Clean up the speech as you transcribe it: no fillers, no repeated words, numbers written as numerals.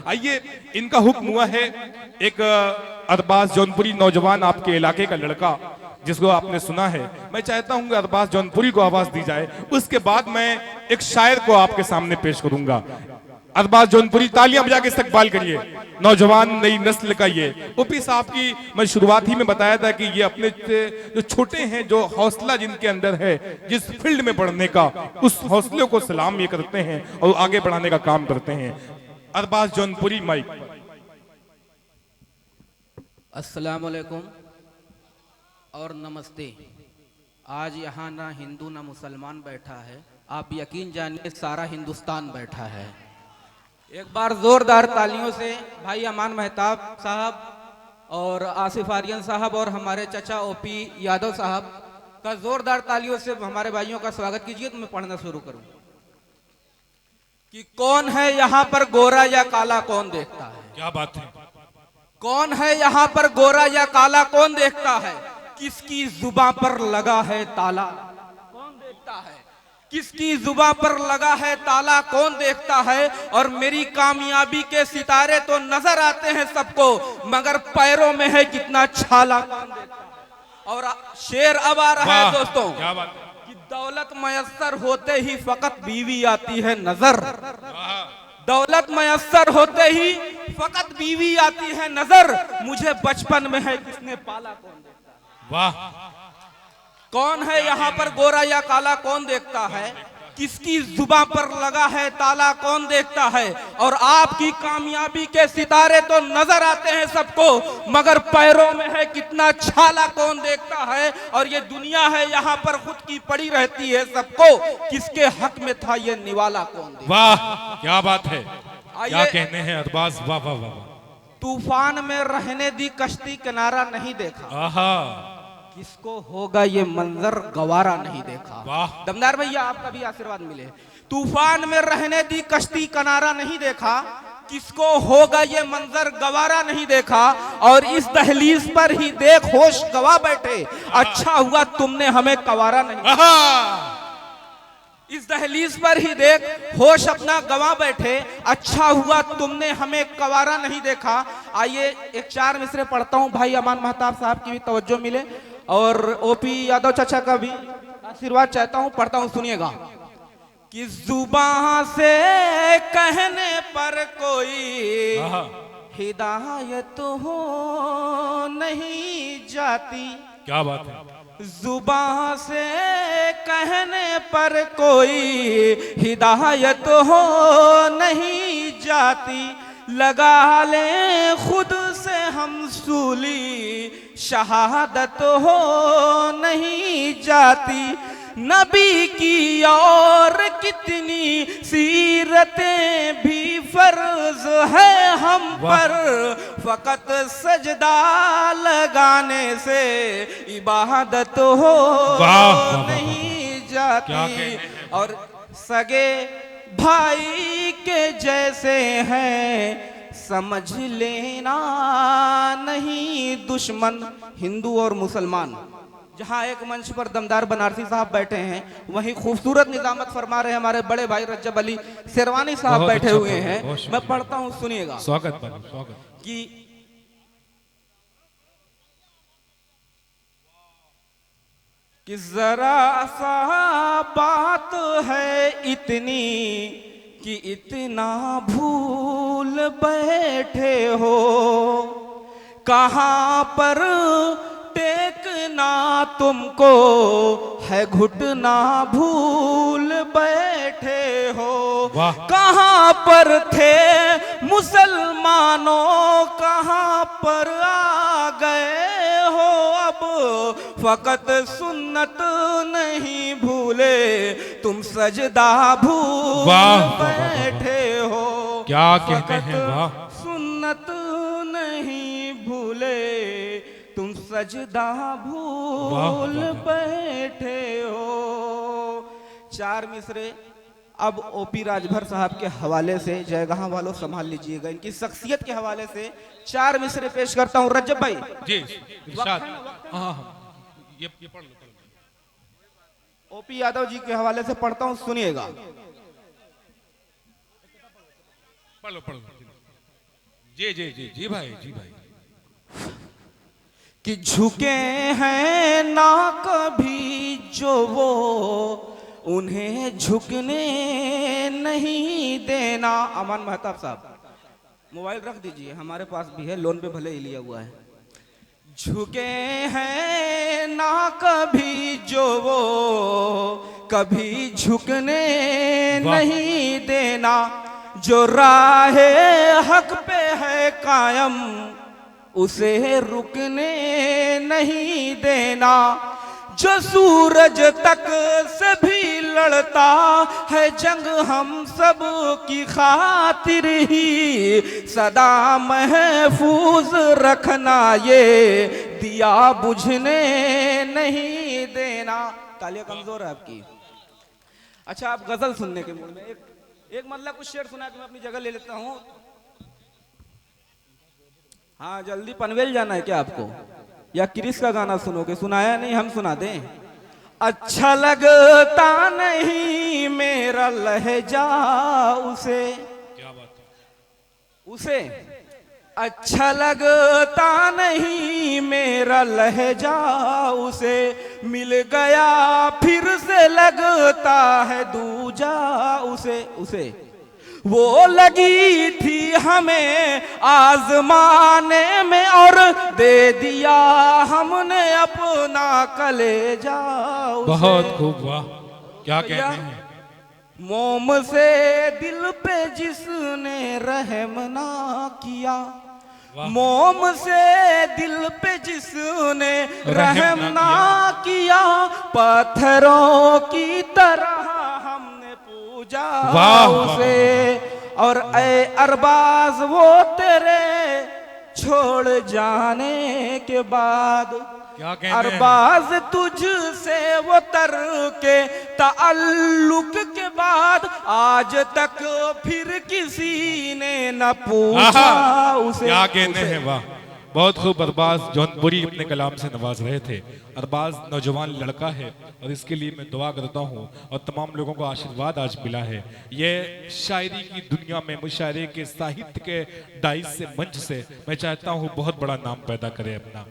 आइए, इनका हुक्म हुआ है, एक अरबाज जौनपुरी नौजवान आपके इलाके का लड़का जिसको आपने सुना है, मैं चाहता हूं कि अरबाज जौनपुरी को आवाज दी जाए। उसके बाद मैं एक शायर को आपके सामने पेश करूंगा। अरबाज जौनपुरी, तालियां बजा के इस्तकबाल करिए, नौजवान नई नस्ल का ये। ओपी साहब की मैं शुरुआत ही में बताया था कि ये अपने जो छोटे हैं, जो हौसला जिनके अंदर है, जिस फील्ड में बढ़ने का, उस हौसले को सलाम ये करते हैं और आगे बढ़ाने का काम करते हैं। अरबाज जौनपुरी, माइक। अस्सलाम वालेकुम और नमस्ते। आज यहाँ ना हिंदू ना मुसलमान बैठा है, आप यकीन जानिए सारा हिंदुस्तान बैठा है। एक बार जोरदार तालियों से भाई अमान मेहताब साहब और आसिफ आर्यन साहब और हमारे चचा ओपी यादव साहब का जोरदार तालियों से हमारे भाइयों का स्वागत कीजिए। तो मैं पढ़ना शुरू करूं कि कौन है यहाँ पर गोरा या काला, कौन देखता है? क्या बात है। कौन है यहाँ पर गोरा या काला, कौन देखता है? किसकी जुबां पर लगा है ताला, कौन देखता है? किसकी जुबां पर लगा है ताला, कौन देखता है? और मेरी कामयाबी के सितारे तो नजर आते हैं सबको, मगर पैरों में है कितना छाला, कौन देखता है? और शेर अब आ रहा है दोस्तों, क्या बात है। कि दौलत मयस्सर होते ही फकत बीवी आती है नजर। दौलत मयस्सर होते ही फकत बीवी आती है नजर, मुझे बचपन में है किसने पाला, कौन देखता है? वाह। कौन है यहाँ पर गोरा या काला, कौन देखता है? किसकी जुबां पर लगा है ताला, कौन देखता है? और आपकी कामयाबी के सितारे तो नजर आते हैं सबको, मगर पैरों में है कितना छाला, कौन देखता है? और ये दुनिया है यहाँ पर खुद की पड़ी रहती है सबको, किसके हक में था ये निवाला, कौन देखता? वाह, क्या बात है, क्या आइए, कहने हैं अरबाज। वाह वाह वाह। तूफान में रहने दी कश्ती किनारा नहीं देखा, आहा, किसको होगा ये मंजर गवारा नहीं देखा। वाह। दमदार भैया आपका भी आशीर्वाद मिले। तूफान में रहने दी कश्ती किनारा नहीं देखा, किसको होगा ये मंजर गवारा नहीं देखा। और इस दहलीज पर ही देख होश गवा बैठे, अच्छा हुआ तुमने हमें कवारा नहीं। इस दहलीज पर ही देख होश अपना गवा बैठे, अच्छा हुआ तुमने हमें कवारा नहीं देखा। आइए एक चार मिसरे पढ़ता हूं, भाई अमान महताब साहब की भी तवज्जो मिले और ओपी यादव चाचा का भी आशीर्वाद चाहता हूं। पढ़ता हूं, सुनिएगा कि जुबान से कहने पर कोई हिदायत हो नहीं जाती। क्या बात है। जुबान से कहने पर कोई हिदायत हो नहीं जाती, लगा ले खुद से हम सूली शहादत हो नहीं जाती। नबी की और कितनी सीरतें भी फर्ज है हम पर, फकत सजदा लगाने से इबादत हो नहीं जाती। और सगे भाई के जैसे हैं समझ लेना नहीं दुश्मन। हिंदू और मुसलमान, जहां एक मंच पर दमदार बनारसी साहब बैठे हैं, वहीं खूबसूरत निजामत फरमा रहे हमारे बड़े भाई रज्जब अली शेरवानी साहब बैठे हुए हैं। मैं पढ़ता हूं, सुनिएगा। स्वागत स्वागत। कि जरा सा बात है इतनी कि इतना भूल बैठे हो, कहां पर टेकना तुमको है घुटना भूल बैठे हो। कहां पर थे मुसलमानों, कहां पर आ गए हो अब, फकत सुन्नत नहीं भूले तुम सजदा भूल बैठे हो। क्या कहते हैं, वाह। सुन्नत नहीं भूले तुम सजदा भूल बैठे हो। चार मिसरे अब ओपी राजभर साहब के हवाले से, जयगहाँ वालों संभाल लीजिएगा, इनकी शख्सियत के हवाले से चार मिसरे पेश करता हूं। रज्जब भाई जी, ये पढ़ लो। ओपी यादव जी के हवाले से पढ़ता हूं, सुनिएगा। पढ़ लो। जी जी जी जी भाई, जी भाई। कि झुके हैं ना कभी जो वो, उन्हें झुकने नहीं देना। अमन महताब साहब, मोबाइल रख दीजिए, हमारे पास भी है, लोन पे भले ही लिया हुआ है। झुके हैं ना कभी जो वो, कभी झुकने वाह। नहीं देना। जो राहे हक पे है कायम, उसे रुकने नहीं देना। जो सूरज तक से भी लड़ता है जंग हम सब की खातिर ही, सदा महफूज रखना ये दिया बुझने नहीं देना। तालियां कमजोर है आपकी। अच्छा, आप गजल सुनने के मूड में एक मतलब कुछ शेर सुना के मैं अपनी जगह ले लेता हूँ। हाँ, जल्दी पनवेल जाना है क्या आपको, या क्रिस का गाना सुनोगे? सुनाया नहीं, हम सुना दें। अच्छा लगता नहीं मेरा लहजा उसे, क्या बात है। उसे अच्छा लगता नहीं मेरा लहजा उसे, मिल गया फिर से लगता है दूजा उसे। वो लगी थी हमें आजमाने में और दे दिया हमने अपना कलेजा उसे। बहुत खूब, वाह, क्या भैया, कहते हैं। मोम से दिल पे जिसने रहम ना किया, वाह। मोम से दिल पे जिसने रहम ना किया, पत्थरों की तरह हमने पूजा वाह, उसे। और ऐ अरबाज वो तेरे छोड़ जाने के बाद, क्या कहते हैं। अरबाज तुझसे वो तर के ताल्लुक के बाद, आज तक फिर किसी ने न पूछा आहा, उसे। क्या कहते हैं, वाह, बहुत खूब। अरबाज जौनपुरी अपने कलाम से नवाज रहे थे। अरबाज नौजवान लड़का है और इसके लिए मैं दुआ करता हूँ और तमाम लोगों को आशीर्वाद आज मिला है। ये शायरी की दुनिया में, मुशायरे के साहित्य के डाइस से, मंच से मैं चाहता हूँ बहुत बड़ा नाम पैदा करे अपना।